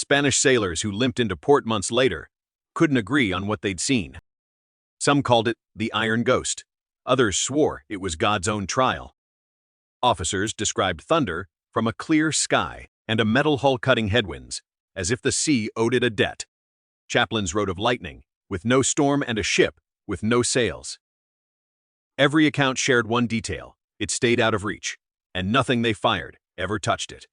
Spanish sailors who limped into port months later couldn't agree on what they'd seen. Some called it the Iron Ghost. Others swore it was God's own trial. Officers described thunder from a clear sky and a metal hull cutting headwinds, as if the sea owed it a debt. Chaplains wrote of lightning, with no storm, and a ship with no sails. Every account shared one detail: it stayed out of reach, and nothing they fired ever touched it.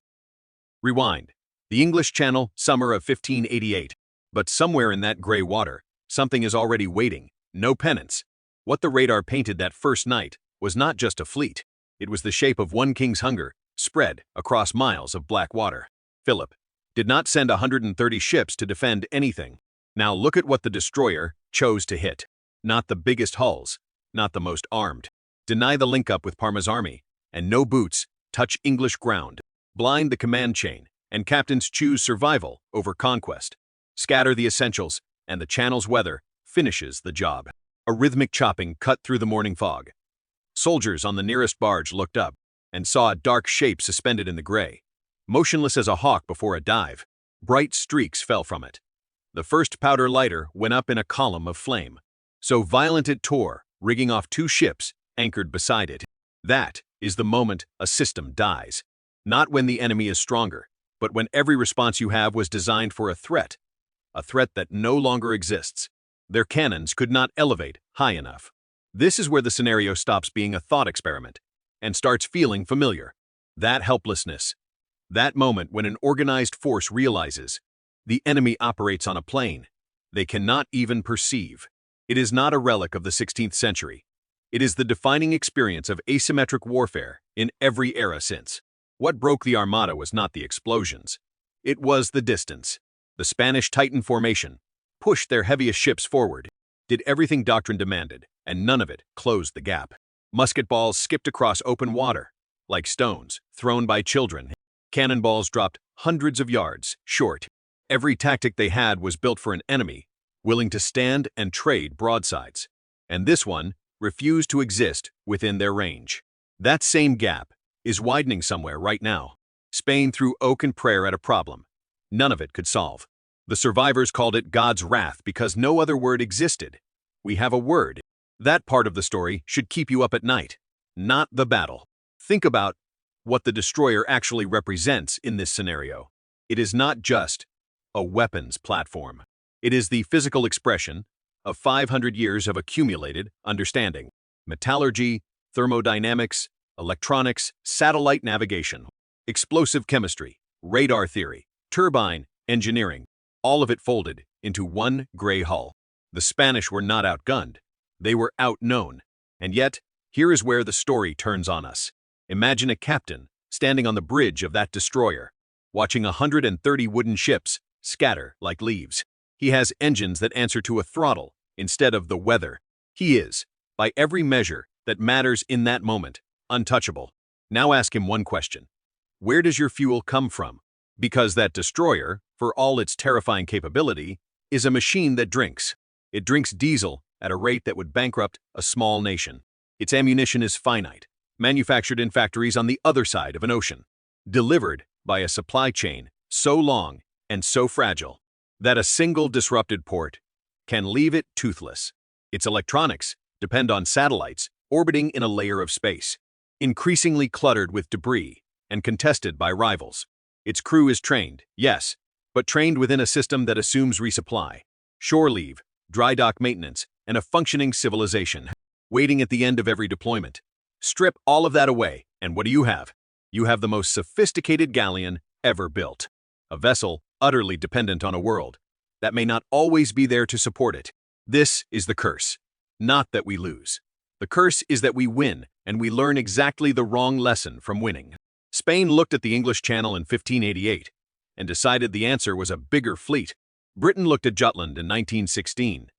Rewind. The English Channel, summer of 1588. But somewhere in that gray water, something is already waiting. No penance. What the radar painted that first night was not just a fleet. It was the shape of one king's hunger, spread across miles of black water. Philip did not send 130 ships to defend anything. Now look at what the destroyer chose to hit. Not the biggest hulls, not the most armed. Deny the link-up with Parma's army, and no boots touch English ground. Blind the command chain, and captains choose survival over conquest. Scatter the essentials, and the channel's weather finishes the job. A rhythmic chopping cut through the morning fog. Soldiers on the nearest barge looked up and saw a dark shape suspended in the gray, motionless as a hawk before a dive. Bright streaks fell from it. The first powder lighter went up in a column of flame, so violent it tore, rigging off 2 ships anchored beside it. That is the moment a system dies. Not when the enemy is stronger, but when every response you have was designed for a threat that no longer exists. Their cannons could not elevate high enough. This is where the scenario stops being a thought experiment and starts feeling familiar. That helplessness. That moment when an organized force realizes the enemy operates on a plane they cannot even perceive. It is not a relic of the 16th century. It is the defining experience of asymmetric warfare in every era since. What broke the Armada was not the explosions. It was the distance. The Spanish Titan formation pushed their heaviest ships forward, did everything doctrine demanded, and none of it closed the gap. Musket balls skipped across open water, like stones thrown by children. Cannonballs dropped hundreds of yards short. Every tactic they had was built for an enemy willing to stand and trade broadsides. And this one refused to exist within their range. That same gap is widening somewhere right now. Spain threw oak and prayer at a problem none of it could solve. The survivors called it God's wrath because no other word existed. We have a word. That part of the story should keep you up at night, not the battle. Think about what the destroyer actually represents in this scenario. It is not just a weapons platform. It is the physical expression of 500 years of accumulated understanding. Metallurgy, thermodynamics, electronics, satellite navigation, explosive chemistry, radar theory, turbine engineering, all of it folded into one gray hull. The Spanish were not outgunned. They were outknown. And yet, here is where the story turns on us. Imagine a captain standing on the bridge of that destroyer, watching 130 wooden ships scatter like leaves. He has engines that answer to a throttle instead of the weather. He is, by every measure that matters in that moment, untouchable. Now ask him one question. Where does your fuel come from? Because that destroyer, for all its terrifying capability, is a machine that drinks. It drinks diesel at a rate that would bankrupt a small nation. Its ammunition is finite, manufactured in factories on the other side of an ocean, delivered by a supply chain so long and so fragile that a single disrupted port can leave it toothless. Its electronics depend on satellites orbiting in a layer of space, increasingly cluttered with debris and contested by rivals. Its crew is trained, yes, but trained within a system that assumes resupply, shore leave, dry dock maintenance, and a functioning civilization, waiting at the end of every deployment. Strip all of that away, and what do you have? You have the most sophisticated galleon ever built. A vessel utterly dependent on a world that may not always be there to support it. This is the curse. Not that we lose. The curse is that we win, and we learn exactly the wrong lesson from winning. Spain looked at the English Channel in 1588 and decided the answer was a bigger fleet. Britain looked at Jutland in 1916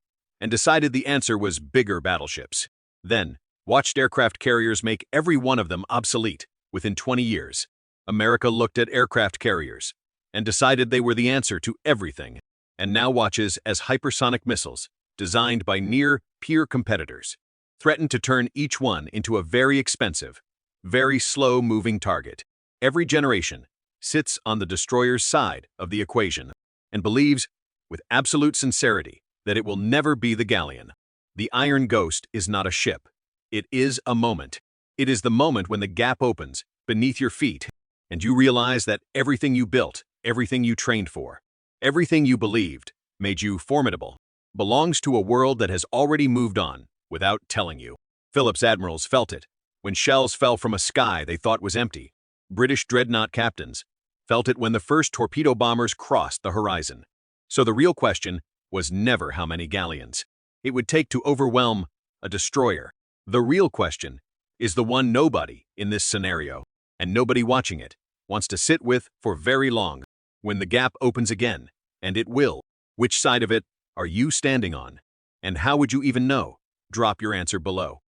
and decided the answer was bigger battleships. Then, watched aircraft carriers make every one of them obsolete within 20 years. America looked at aircraft carriers and decided they were the answer to everything, and now watches as hypersonic missiles, designed by near-peer competitors, threaten to turn each one into a very expensive, very slow-moving target. Every generation sits on the destroyer's side of the equation. and believes, with absolute sincerity, that it will never be the galleon. The Iron Ghost is not a ship. It is a moment. It is the moment when the gap opens beneath your feet, and you realize that everything you built, everything you trained for, everything you believed, made you formidable, belongs to a world that has already moved on without telling you. Philip's admirals felt it. When shells fell from a sky they thought was empty, British dreadnought captains felt it when the first torpedo bombers crossed the horizon. So the real question was never how many galleons it would take to overwhelm a destroyer. The real question is the one nobody in this scenario, and nobody watching it, wants to sit with for very long. When the gap opens again, and it will, which side of it are you standing on? And how would you even know? Drop your answer below.